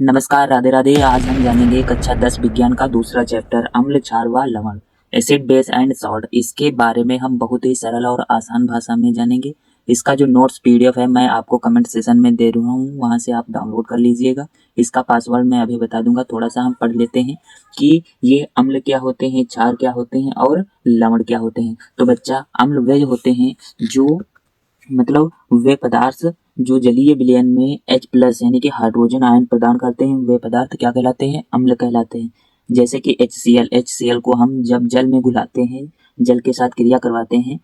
नमस्कार, राधे राधे। आज हम जानेंगे कक्षा 10 विज्ञान का दूसरा चैप्टर अम्ल, क्षार व लवण, एसिड, बेस एंड सॉल्ट। इसके बारे में हम बहुत ही सरल और आसान भाषा में जानेंगे। इसका जो नोट्स पीडीएफ है मैं आपको कमेंट सेशन में दे रहा हूँ, वहाँ से आप डाउनलोड कर लीजिएगा। इसका पासवर्ड मैं अभी बता दूंगा। थोड़ा सा हम पढ़ लेते हैं कि ये अम्ल क्या होते हैं, क्षार क्या होते हैं और लवण क्या होते हैं। तो बच्चा, अम्ल वे होते हैं जो मतलब वे पदार्थ जो जलीय विलयन में H प्लस यानी कि हाइड्रोजन आयन प्रदान करते हैं, वे पदार्थ क्या कहलाते हैं? अम्ल कहलाते हैं। जैसे कि HCl को हम जब जल में घुलाते हैं, जल के साथ क्रिया करवाते हैं,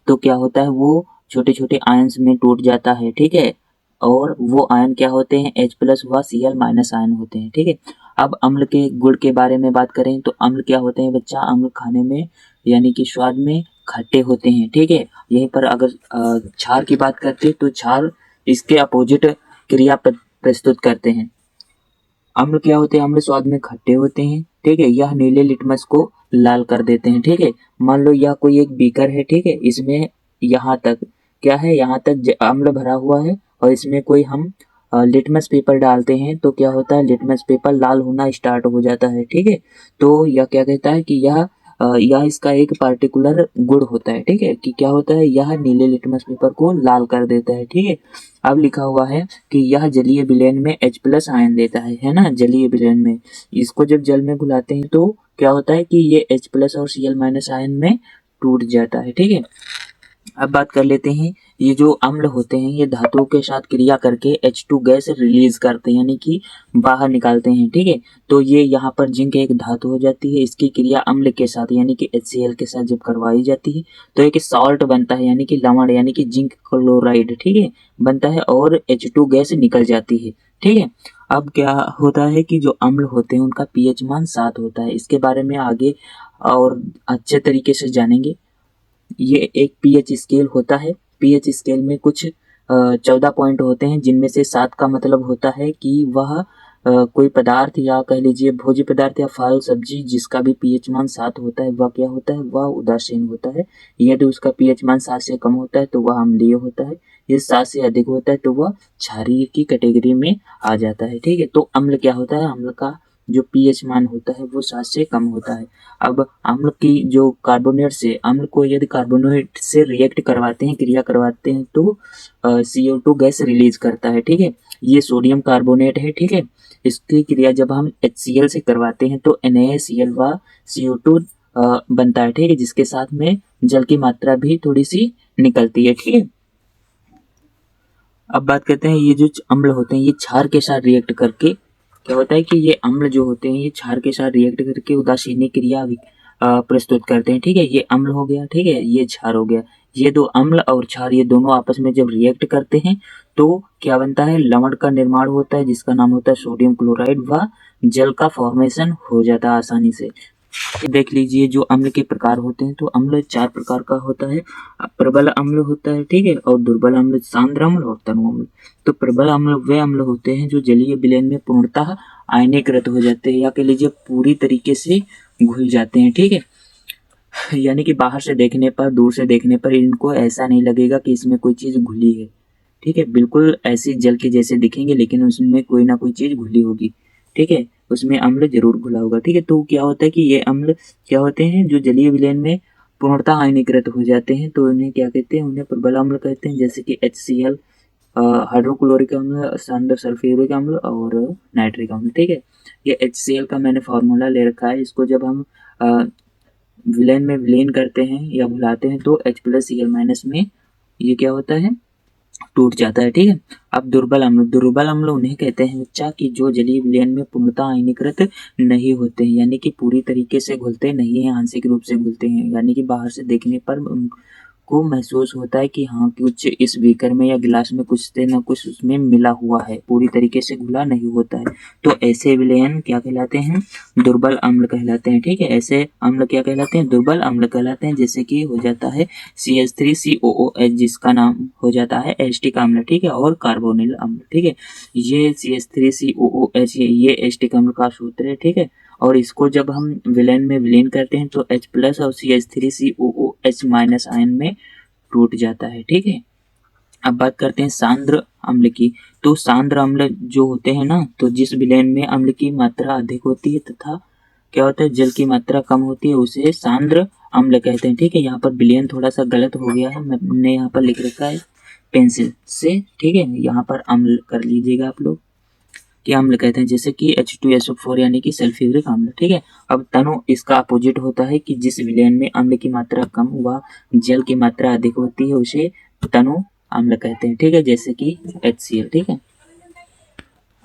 तो क्या होता है, वो छोटे छोटे आयन्स में टूट जाता है। ठीक है, और वो आयन क्या होते हैं? H प्लस व Cl माइनस आयन होते हैं। ठीक है, अब अम्ल के गुण के बारे में बात करें तो अम्ल क्या होते हैं बच्चा? अम्ल खाने में यानी कि स्वाद में खट्टे होते हैं। ठीक है, यहीं पर अगर क्षार की बात करते हैं तो क्षार इसके अपोजिट क्रिया प्रस्तुत करते हैं। अम्ल क्या होते हैं? अम्ल स्वाद में खट्टे होते हैं। ठीक है, यह नीले लिटमस को लाल कर देते हैं। ठीक है, मान लो यह कोई एक बीकर है। ठीक है, इसमें यहाँ तक क्या है? यहाँ तक अम्ल भरा हुआ है और इसमें कोई हम लिटमस पेपर डालते हैं तो क्या होता है? लिटमस पेपर लाल होना स्टार्ट हो जाता है। ठीक है, तो यह क्या कहता है कि यह इसका एक पार्टिकुलर गुण होता है। ठीक है, कि क्या होता है? यह नीले लिटमस पेपर को लाल कर देता है। ठीक है, अब लिखा हुआ है कि यह जलीय विलयन में H प्लस आयन देता है ना? जलीय विलयन में इसको जब जल में घुलाते हैं तो क्या होता है कि ये H प्लस और Cl माइनस आयन में टूट जाता है। ठीक है, अब बात कर लेते हैं, ये जो अम्ल होते हैं ये धातुओं के साथ क्रिया करके H2 गैस रिलीज करते हैं, यानी कि बाहर निकालते हैं। ठीक है, तो ये यहाँ पर जिंक एक धातु हो जाती है, इसकी क्रिया अम्ल के साथ यानी कि HCl के साथ जब करवाई जाती है तो एक सॉल्ट बनता है, यानी कि लवण, यानी कि जिंक क्लोराइड। ठीक है, बनता है और H2 गैस निकल जाती है। ठीक है, अब क्या होता है कि जो अम्ल होते हैं उनका पीएच मान 7 होता है। इसके बारे में आगे और अच्छे तरीके से जानेंगे। ये एक पीएच स्केल होता है। पीएच स्केल में कुछ 14 पॉइंट होते हैं, जिनमें से 7 का मतलब होता है कि वह कोई पदार्थ या कह लीजिए भोज्य पदार्थ या फल सब्जी जिसका भी पीएच मान 7 होता है वह क्या होता है? वह उदासीन होता है। यदि उसका पीएच मान 7 से कम होता है तो वह अम्लीय होता है। यदि 7 से अधिक होता है तो वह क्षारीय की कैटेगरी में आ जाता है। ठीक है, तो अम्ल क्या होता है? अम्ल का जो पीएच मान होता है वो 7 से कम होता है। अब अम्ल की जो कार्बोनेट से अम्ल को यदि कार्बोनेट से रिएक्ट करवाते हैं, क्रिया करवाते हैं तो CO2 गैस रिलीज करता है। ठीक है, ये सोडियम कार्बोनेट है। ठीक है, इसकी क्रिया जब हम HCl से करवाते हैं तो NaCl व CO2 बनता है। ठीक है, जिसके साथ में जल की मात्रा भी थोड़ी सी निकलती है। ठीक है, अब बात करते हैं, ये जो अम्ल होते हैं ये क्षार के साथ रिएक्ट करके क्या होता है कि ये अम्ल जो होते हैं ये क्षार के साथ रिएक्ट करके उदासीनी क्रिया प्रस्तुत करते हैं। ठीक है, ये अम्ल हो गया। ठीक है, ये क्षार हो गया। ये दो अम्ल और क्षार ये दोनों आपस में जब रिएक्ट करते हैं तो क्या बनता है? लवण का निर्माण होता है, जिसका नाम होता है सोडियम क्लोराइड, व जल का फॉर्मेशन हो जाता है आसानी से। देख लीजिए, जो अम्ल के प्रकार होते हैं तो अम्ल 4 प्रकार का होता है। प्रबल अम्ल होता है। ठीक है, और दुर्बल अम्ल, सांद्र अम्ल और तनु अम्ल। तो प्रबल अम्ल वे अम्ल होते हैं जो जलीय विलयन में पूर्णतः आयनीकृत हो जाते हैं, या कह लीजिए पूरी तरीके से घुल जाते हैं। ठीक है, यानी कि बाहर से देखने पर, दूर से देखने पर इनको ऐसा नहीं लगेगा कि इसमें कोई चीज घुली है। ठीक है, बिल्कुल ऐसी जल के जैसे दिखेंगे लेकिन उसमें कोई ना कोई चीज घुली होगी। ठीक है, उसमें अम्ल जरूर घुला होगा। ठीक है, तो क्या होता है कि ये अम्ल क्या होते हैं जो जलीय विलयन में पूर्णतः आयनीकृत हो जाते हैं तो उन्हें क्या कहते हैं? उन्हें प्रबल अम्ल कहते हैं। जैसे कि HCl, हाइड्रोक्लोरिक अम्ल, सांद्र सल्फ्यूरिक अम्ल और नाइट्रिक अम्ल। ठीक है, ये HCl का मैंने फॉर्मूला ले रखा है। इसको जब हम विलयन में विलीन करते हैं या भुलाते हैं तो H प्लस Cl माइनस में ये क्या होता है? टूट जाता है। ठीक है, अब दुर्बल अम्ल उन्हें कहते हैं बच्चा कि जो जलीय विलयन में पूर्णतः आयनीकृत नहीं होते हैं, यानी कि पूरी तरीके से घुलते नहीं हैं, आंशिक रूप से घुलते हैं, यानी कि बाहर से देखने पर को महसूस होता है कि हाँ, कुछ इस बीकर में या गिलास में कुछ से न कुछ उसमें मिला हुआ है, पूरी तरीके से घुला नहीं होता है। तो ऐसे विलयन क्या कहलाते हैं? दुर्बल अम्ल कहलाते हैं। ठीक है, ऐसे अम्ल क्या कहलाते हैं? दुर्बल अम्ल कहलाते हैं। जैसे कि हो जाता है CH3COOH, जिसका नाम हो जाता है एस्टिक अम्ल। ठीक है, और कार्बोनिल अम्ल। ठीक है, ये CH3COOH ये एस्टिक अम्ल का सूत्र है। ठीक है, और इसको जब हम विलयन में विलीन करते हैं तो H प्लस और CH3COOH माइनस आयन में टूट जाता है। ठीक है, अब बात करते हैं सांद्र अम्ल की। तो सांद्र अम्ल जो होते हैं ना, तो जिस विलयन में अम्ल की मात्रा अधिक होती है तथा क्या होता है जल की मात्रा कम होती है, उसे सांद्र अम्ल कहते हैं। ठीक है, यहाँ पर विलयन थोड़ा सा गलत हो गया है, मैंने यहाँ पर लिख रखा है पेंसिल से। ठीक है, यहाँ पर अम्ल कर लीजिएगा आप लोग कि अम्ल कहते हैं, जैसे कि H2SO4 यानी कि सल्फ्यूरिक अम्ल। ठीक है, अब तनु इसका अपोजिट होता है कि जिस विलयन में अम्ल की मात्रा कम व जल की मात्रा अधिक होती है उसे तनु अम्ल कहते हैं। ठीक है, जैसे कि HCl। ठीक है,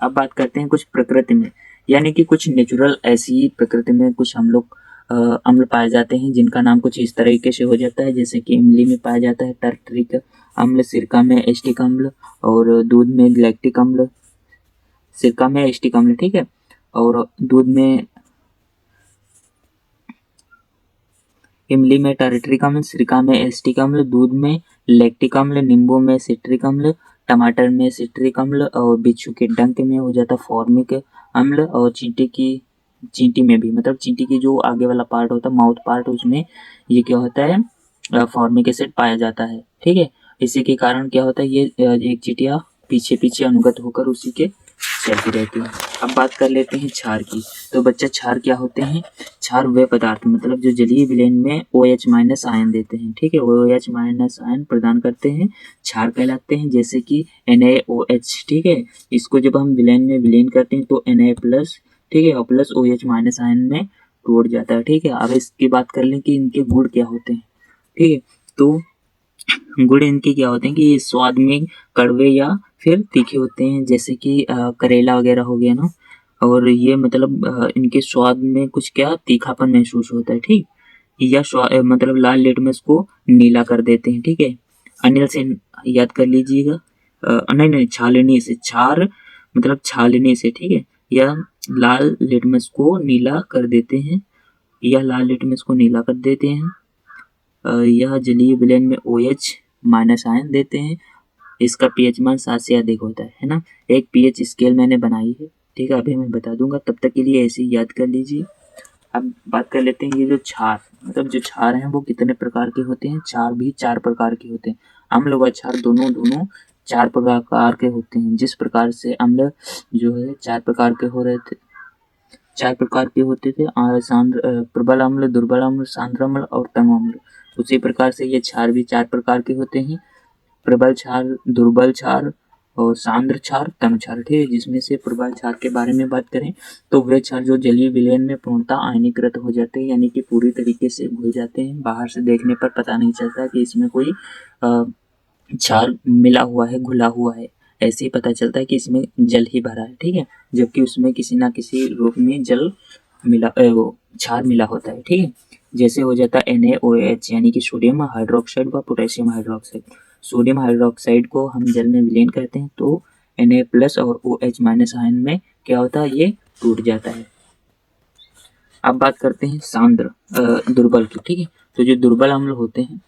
अब बात करते हैं कुछ प्रकृति में, यानी कि कुछ नेचुरल ऐसी प्रकृति में कुछ हम लोग अम्ल पाए जाते हैं जिनका नाम कुछ इस तरीके से हो जाता है, जैसे कि इमली में पाया जाता है टर्टरिक अम्ल, सिरका में एस्टिक अम्ल, और दूध में लैक्टिक अम्ल। सिरका में एस्टिक अम्ल, ठीक है, और दूध में इमली में टार्टरिक अम्ल, सिरका में एस्टिक अम्ल, दूध में लैक्टिक अम्ल, नींबू में सिट्रिक अम्ल, टमाटर में सिट्रिक अम्ल, और बिच्छू के डंक में हो जाता फॉर्मिक अम्ल, और चींटी में भी, मतलब चींटी की जो आगे वाला पार्ट होता है माउथ पार्ट, उसमें ये क्या होता है फॉर्मिक एसिड पाया जाता है। ठीक है, इसी के कारण क्या होता है ये एक चींटियाँ पीछे पीछे अनुगत होकर उसी के चलती रहती है। अब बात कर लेते हैं क्षार की। तो बच्चा क्षार क्या होते हैं? क्षार वे पदार्थ मतलब जो जलीय विलयन में OH माइनस आयन देते हैं। ठीक है, OH माइनस आयन प्रदान करते हैं, क्षार कहलाते हैं, जैसे कि NaOH। ठीक है, इसको जब हम विलयन में विलीन करते हैं तो Na प्लस, ठीक है, और प्लस OH माइनस आयन में टूट जाता है। ठीक है, अब इसकी बात कर लें कि इनके गुण क्या होते हैं। ठीक है, तो गुण इनके क्या होते हैं कि ये स्वाद में कड़वे या फिर तीखे होते हैं, जैसे कि करेला वगैरह हो गया ना, और ये मतलब इनके स्वाद में कुछ क्या तीखापन महसूस होता है। ठीक, या मतलब लाल लिटमस को नीला कर देते हैं। ठीक है, अनिल से याद कर लीजिएगा, नहीं नहीं, छालनी से, क्षार मतलब छालनी से। ठीक है, या लाल लिटमस को नीला कर देते हैं, या लाल लिटमस को नीला कर देते हैं। यह जलीय विलयन में OH माइनस आयन देते हैं। इसका pH मान 7 से अधिक होता है ना। एक pH स्केल मैंने बनाई है, ठीक है, अभी मैं बता दूंगा, तब तक के लिए ऐसे ही याद कर लीजिए। अब बात कर लेते हैं ये जो क्षार, मतलब जो क्षार हैं वो कितने प्रकार के होते हैं। क्षार भी 4 प्रकार के होते हैं। अम्ल व क्षार दोनों 4 प्रकार के होते हैं। जिस प्रकार से अम्ल जो है 4 प्रकार के हो रहे थे, 4 प्रकार के होते थे, प्रबल अम्ल, दुर्बल अम्ल, सांद्र अम्ल और तनु अम्ल। उसी प्रकार से ये क्षार भी 4 प्रकार के होते हैं, प्रबल क्षार, दुर्बल क्षार और सांद्र क्षार, तनु क्षार। ठीक है, जिसमें से प्रबल क्षार के बारे में बात करें तो वे क्षार जो जलीय विलयन में पूर्णतः आयनीकृत हो जाते हैं, यानी कि पूरी तरीके से घुल जाते हैं। बाहर से देखने पर पता नहीं चलता कि इसमें कोई क्षार मिला हुआ है, घुला हुआ है, ऐसे ही पता चलता है कि इसमें जल ही भरा है। ठीक है, जबकि उसमें किसी ना किसी रूप में जल मिला, क्षार मिला होता है। ठीक है, जैसे हो जाता है NaOH यानी कि सोडियम हाइड्रोक्साइड व पोटेशियम हाइड्रोक्साइड। सोडियम हाइड्रोक्साइड को हम जल में विलीन करते हैं तो Na प्लस और OH माइनस आयन में क्या होता है, ये टूट जाता है। अब बात करते हैं सांद्र दुर्बल की। ठीक है, तो जो दुर्बल अम्ल होते हैं,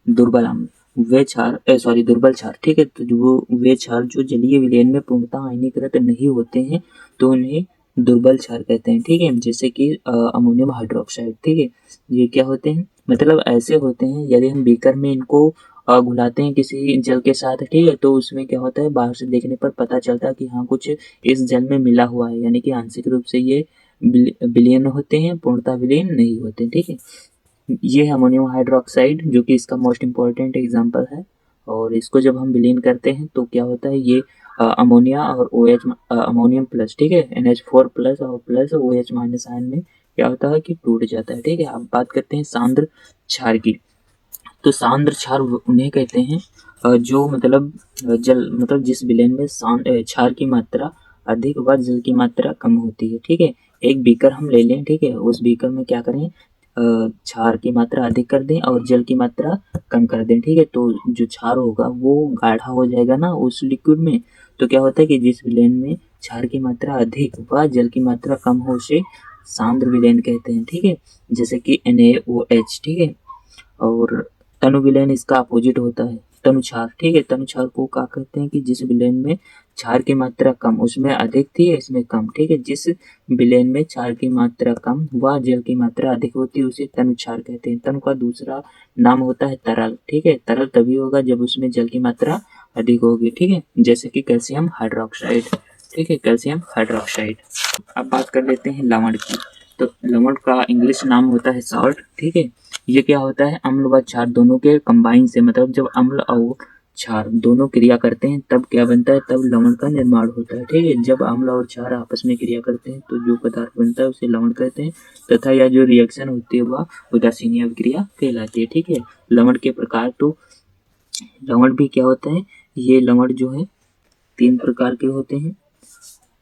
दुर्बल अम्ल वे क्षार दुर्बल क्षार, ठीक है, तो जो वे क्षार जो जलीय विलयन में पूर्णतः आयनीकृत नहीं होते हैं तो उन्हें दुर्बल क्षार कहते हैं। ठीक है, जैसे कि अमोनियम हाइड्रोक्साइड। ठीक है, ये क्या होते हैं, मतलब ऐसे होते हैं यदि हम बीकर में इनको घुलाते हैं किसी जल के साथ, ठीक है, तो उसमें क्या होता है बाहर से देखने पर पता चलता है कि हाँ कुछ इस जल में मिला हुआ है, यानी कि आंशिक रूप से ये विलयन होते हैं, पूर्णतः विलयन नहीं होते। ठीक है, ये है अमोनियम हाइड्रोक्साइड जो कि इसका मोस्ट इम्पॉर्टेंट एग्जांपल है। और इसको जब हम विलीन करते हैं तो क्या होता है, ये अमोनिया और OH अमोनियम प्लस, ठीक है, NH4 प्लस और प्लस OH माइनस आयन में क्या होता है कि टूट जाता है। ठीक है, अब बात करते हैं सांद्र क्षार की। तो सांद्र क्षार उन्हें कहते हैं जो मतलब जल मतलब जिस विलयन में क्षार की मात्रा अधिक व जल की मात्रा कम होती है। ठीक है, एक बीकर हम ले लें, ठीक है, उस बीकर में क्या करें, क्षार की मात्रा अधिक कर दें और जल की मात्रा कम कर दें। ठीक है, तो जो क्षार होगा वो गाढ़ा हो जाएगा ना उस लिक्विड में। तो क्या होता है कि जिस विलयन में क्षार की मात्रा अधिक व जल की मात्रा कम हो उसे सांद्र विलयन कहते हैं। ठीक है, जैसे कि NaOH। ठीक है, और तनु विलयन इसका अपोजिट होता है, तनु क्षार। ठीक है, तनु क्षार को क्या कहते हैं कि जिस विलयन में क्षार की मात्रा कम, उसमें अधिक थी इसमें कम। ठीक है, जिस विलयन में क्षार की मात्रा कम व जल की मात्रा अधिक होती है उसे तनु क्षार कहते हैं। तनु का दूसरा नाम होता है तरल। ठीक है, तरल तभी होगा जब उसमें जल की मात्रा अधिक होगी, ठीक है, जैसे कि कैल्शियम हाइड्रोक्साइड, ठीक है, कैल्शियम हाइड्रोक्साइड। अब बात कर लेते हैं लवण की। तो लवण का इंग्लिश नाम होता है सॉल्ट, ठीक है। ये क्या होता है, अम्ल व क्षार दोनों के कंबाइन से, मतलब जब अम्ल और क्षार दोनों क्रिया करते हैं तब क्या बनता है, तब लवण का निर्माण होता है, ठीक है। जब अम्ल और क्षार आपस में क्रिया करते हैं तो जो पदार्थ बनता है उसे लवण कहते हैं, तथा यह जो रिएक्शन होती है वह उदासीन अभिक्रिया कहलाती है, ठीक है। लवण के प्रकार, तो लवण भी क्या होता है, ये लवण जो है 3 प्रकार के होते हैं,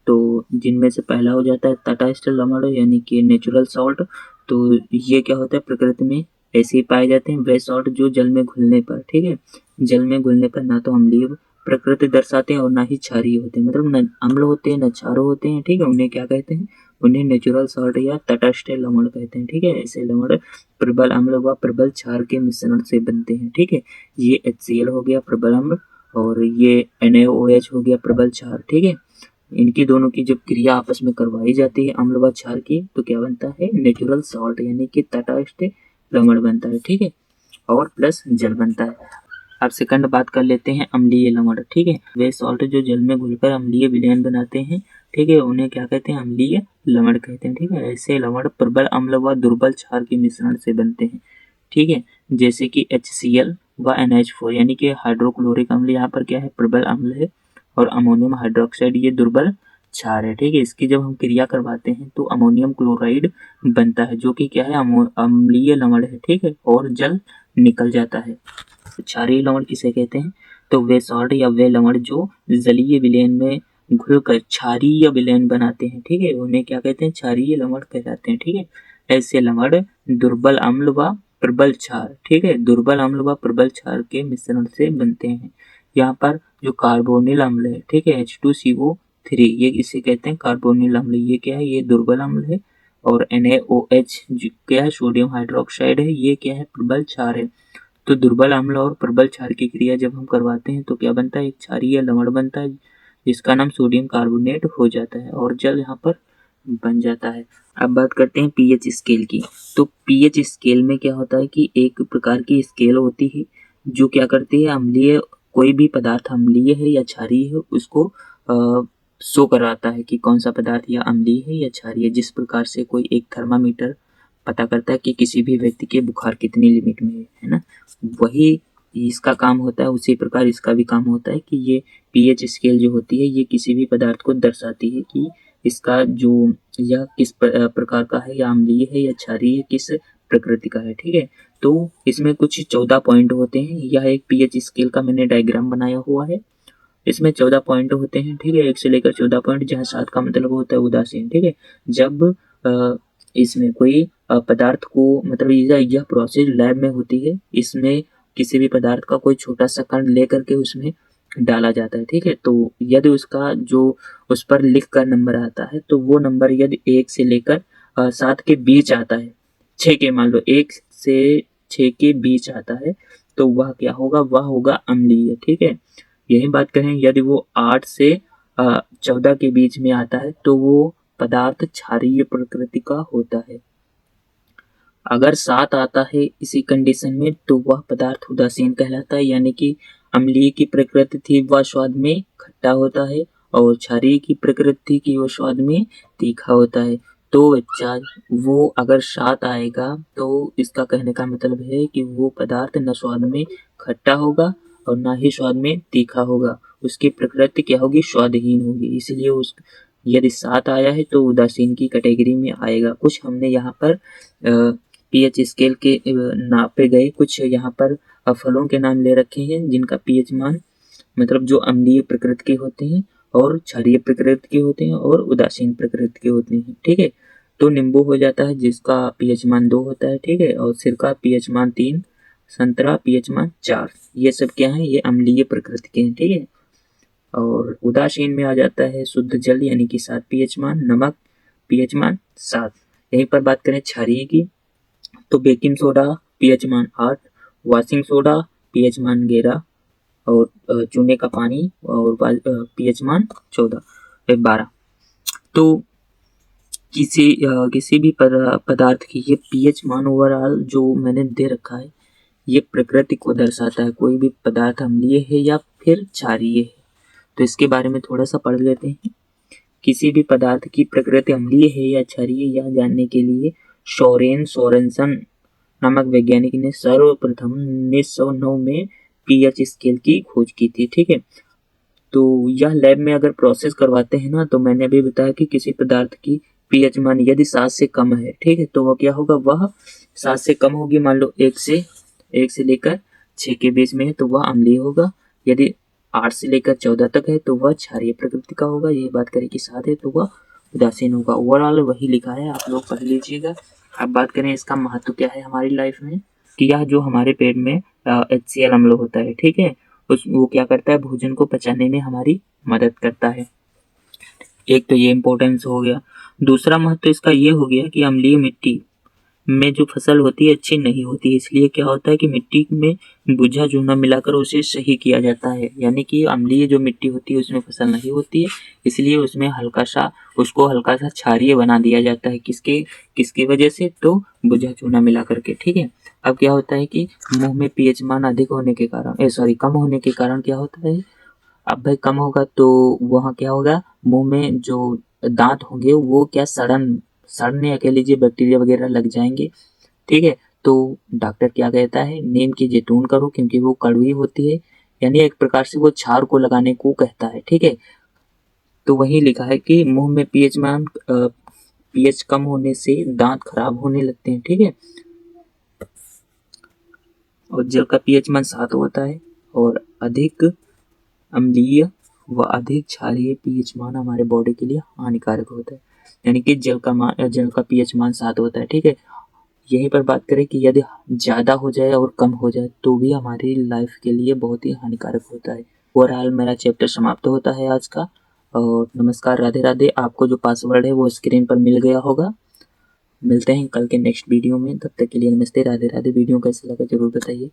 तो जिनमें से पहला हो जाता है तटस्थ लवण, यानी कि नेचुरल सॉल्ट। तो ये क्या होता है, प्रकृति में ऐसे ही पाए जाते हैं वे सॉल्ट जो जल में घुलने पर, ठीक है, जल में घुलने पर ना तो अम्लीय प्रकृति दर्शाते हैं और ना ही क्षारीय होते हैं, मतलब न अम्ल होते हैं न क्षार होते हैं, ठीक है। उन्हें क्या कहते हैं, उन्हें नेचुरल सॉल्ट या तटस्थ लवण कहते हैं, ठीक है। ऐसे लवण प्रबल अम्ल व प्रबल क्षार के मिश्रण से बनते हैं, ठीक है। ये HCl हो गया प्रबल अम्ल, और ये NaOH हो गया प्रबल क्षार, ठीक है। इनकी दोनों की जब क्रिया आपस में करवाई जाती है अम्ल व क्षार की, तो क्या बनता है, नेचुरल सॉल्ट, यानी कि तटस्थ लवण बनता है, ठीक है, और प्लस जल बनता है। अब सेकंड बात कर लेते हैं अम्लीय लवण, ठीक है। वे सॉल्ट जो जल में घुलकर अम्लीय विलयन बनाते हैं, ठीक है, उन्हें क्या कहते हैं, अम्लीय लवण कहते हैं, ठीक है। ऐसे लवण प्रबल अम्ल व दुर्बल क्षार के मिश्रण से बनते हैं, ठीक है, जैसे कि HCl व NH4, यानी कि हाइड्रोक्लोरिक अम्ल यहाँ पर क्या है, प्रबल अम्ल है, और अमोनियम हाइड्रोक्साइड ये दुर्बल क्षार है, ठीक है। इसकी जब हम क्रिया करवाते हैं तो अमोनियम क्लोराइड बनता है, जो कि क्या है, अम्लीय लवण है, ठीक है, और जल निकल जाता है। क्षारीय लवण किसे कहते हैं, तो वे सॉल्ट या वे लवण जो जलीय विलयन में घुलकर क्षारीय विलयन बनाते हैं, ठीक है, उन्हें क्या कहते हैं, क्षारीय लवण कहलाते हैं, ठीक है। ऐसे लवण दुर्बल अम्ल व प्रबल क्षार, ठीक है, दुर्बल अम्ल व प्रबल क्षार के मिश्रण से बनते हैं। यहाँ पर जो कार्बोनिल अम्ल है, ठीक है, H2CO3, ये इसे कहते हैं कार्बोनिल अम्ल, ये क्या है, ये दुर्बल अम्ल है, और NaOH जो क्या है, सोडियम हाइड्रोक्साइड है, ये क्या है, प्रबल क्षार है। तो दुर्बल अम्ल और प्रबल क्षार की क्रिया जब हम करवाते हैं तो क्या बनता है, एक क्षारीय लवण बनता है जिसका नाम सोडियम कार्बोनेट हो जाता है, और जल यहाँ पर बन जाता है। अब बात करते हैं पीएच स्केल की। तो पीएच स्केल में क्या होता है कि एक प्रकार की स्केल होती है जो क्या करती है, अम्लीय कोई भी पदार्थ अम्लीय है या क्षारीय है उसको शो कराता है कि कौन सा पदार्थ या अम्लीय है या क्षारीय, जिस प्रकार से कोई एक थर्मामीटर पता करता है कि किसी भी व्यक्ति के बुखार कितनी लिमिट में है ना, वही इसका काम होता है। उसी प्रकार इसका भी काम होता है कि ये पीएच स्केल जो होती है ये किसी भी पदार्थ को दर्शाती है कि इसका जो यह किस प्रकार का है, या अम्लीय है या क्षारीय, किस प्रकृति का है, ठीक है। तो इसमें कुछ 14 पॉइंट होते हैं। यह एक पीएच स्केल का मैंने डायग्राम बनाया हुआ है। इसमें 14 पॉइंट होते हैं, ठीक है, 1 से लेकर 14 पॉइंट, जहाँ 7 का मतलब होता है उदासीन, ठीक है। जब इसमें कोई पदार्थ को, मतलब यह प्रोसेस लैब में होती है, इसमें किसी भी पदार्थ का कोई छोटा सा कण लेकर के उसमें डाला जाता है, ठीक है। तो यदि उसका जो उस पर लिख कर नंबर आता है तो वो नंबर यदि 1 से लेकर 7 के बीच आता है, 6 के, मान लो 1 से 6 के बीच आता है, तो वह क्या होगा, वह होगा अम्लीय, ठीक है। यही बात करें यदि वो 8 से 14 के बीच में आता है तो वो पदार्थ क्षारीय प्रकृति का होता है। अगर 7 आता है इसी कंडीशन में तो वह पदार्थ उदासीन कहलाता है, यानी कि अम्लीय की प्रकृति थी वह स्वाद में खट्टा होता है, और क्षारीय की प्रकृति की वह स्वाद में तीखा होता है। तो बच्चा वो अगर 7 आएगा तो इसका कहने का मतलब है कि वो पदार्थ न स्वाद में खट्टा होगा और ना ही स्वाद में तीखा होगा, उसकी प्रकृति क्या होगी, स्वादहीन होगी, इसलिए उस यदि 7 आया है तो उदासीन की कैटेगरी में आएगा। कुछ हमने यहाँ पर पीएच स्केल के नापे गए कुछ यहाँ पर फलों के नाम ले रखे हैं जिनका पीएच मान, मतलब जो अम्लीय प्रकृति के होते हैं और क्षारीय प्रकृति के होते हैं और उदासीन प्रकृति के होते हैं, ठीक है। तो नींबू हो जाता है जिसका पीएच मान 2 होता है, ठीक है, और सिरका पीएच मान 3, संतरा पीएच मान 4, ये सब क्या है, ये अम्लीय प्रकृति के हैं, ठीक है। और उदासीन में आ जाता है शुद्ध जल यानी कि 7 पीएच मान, नमक पीएच मान 7। यहीं पर बात करें क्षारीय की तो बेकिंग सोडा पीएच मान 8, वॉशिंग सोडा पीएच मान 11, और चूने का पानी और पीएच मान 12। तो किसी भी पदार्थ की ये पीएच मान ओवरऑल जो मैंने दे रखा है ये प्रकृति को दर्शाता है, कोई भी पदार्थ अम्लीय है या फिर क्षारीय है। तो इसके बारे में थोड़ा सा पढ़ लेते हैं। किसी भी पदार्थ की प्रकृति अम्लीय है या क्षारीय यह जानने के लिए सोरेनसन नामक वैज्ञानिक ने सर्वप्रथम 1909 में पीएच स्केल की खोज की थी। ठीक है, तो यह लैब में अगर प्रोसेस करवाते हैं ना, तो मैंने अभी बताया कि किसी पदार्थ की पीएच मान यदि 7 से कम है, ठीक है, तो वह क्या होगा, वह 7 से कम होगी। मान लो 1 से लेकर 6 के बीच में है तो वह अम्लीय होगा। यदि 8 से लेकर 14 तक है तो वह क्षारीय प्रकृति का होगा। यही बात करें कि 7 है तो वह उदासीन होगा। ओवरऑल वही लिखा है, आप लोग पढ़ लीजिएगा। अब बात करें इसका महत्व क्या है हमारी लाइफ में, कि यह जो हमारे पेट में HCl अम्ल होता है, ठीक है, वो क्या करता है, भोजन को पचाने में हमारी मदद करता है। एक तो ये इम्पोर्टेंस हो गया। दूसरा महत्व इसका ये हो गया कि अम्लीय मिट्टी में जो फसल होती है अच्छी नहीं होती है, इसलिए क्या होता है कि मिट्टी में बुझा चूना मिलाकर उसे सही किया जाता है। यानी कि अम्लीय जो मिट्टी होती है उसमें फसल नहीं होती है, इसलिए उसमें उसको हल्का सा क्षारीय बना दिया जाता है। किसकी वजह से, तो बुझा चूना मिला करके। ठीक है, अब क्या होता है कि मुंह में पीएच मान अधिक होने के कारण कम होने के कारण क्या होता है, अब भाई कम होगा तो वहाँ क्या होगा, मुंह में जो दांत होंगे वो क्या सड़ने या कह लीजिए बैक्टीरिया वगैरह लग जाएंगे। ठीक है, तो डॉक्टर क्या कहता है, नीम की जैतून करो क्योंकि वो कड़वी होती है, यानी एक प्रकार से वो क्षार को लगाने को कहता है। ठीक है, तो वही लिखा है कि मुंह में पीएच कम होने से दांत खराब होने लगते हैं। ठीक है, और जल का पीएच मान 7 होता है और अधिक अम्लीय व अधिक क्षारीय पीएच मान हमारे बॉडी के लिए हानिकारक होता है। यानी कि जल का पीएच मान 7 होता है। ठीक है, यहीं पर बात करें कि यदि ज़्यादा हो जाए और कम हो जाए तो भी हमारी लाइफ के लिए बहुत ही हानिकारक होता है। ओवरऑल मेरा चैप्टर समाप्त होता है आज का। और नमस्कार, राधे राधे। आपको जो पासवर्ड है वो स्क्रीन पर मिल गया होगा। मिलते हैं कल के नेक्स्ट वीडियो में, तब तक के लिए नमस्ते, राधे राधे। वीडियो कैसा लगा जरूर बताइए।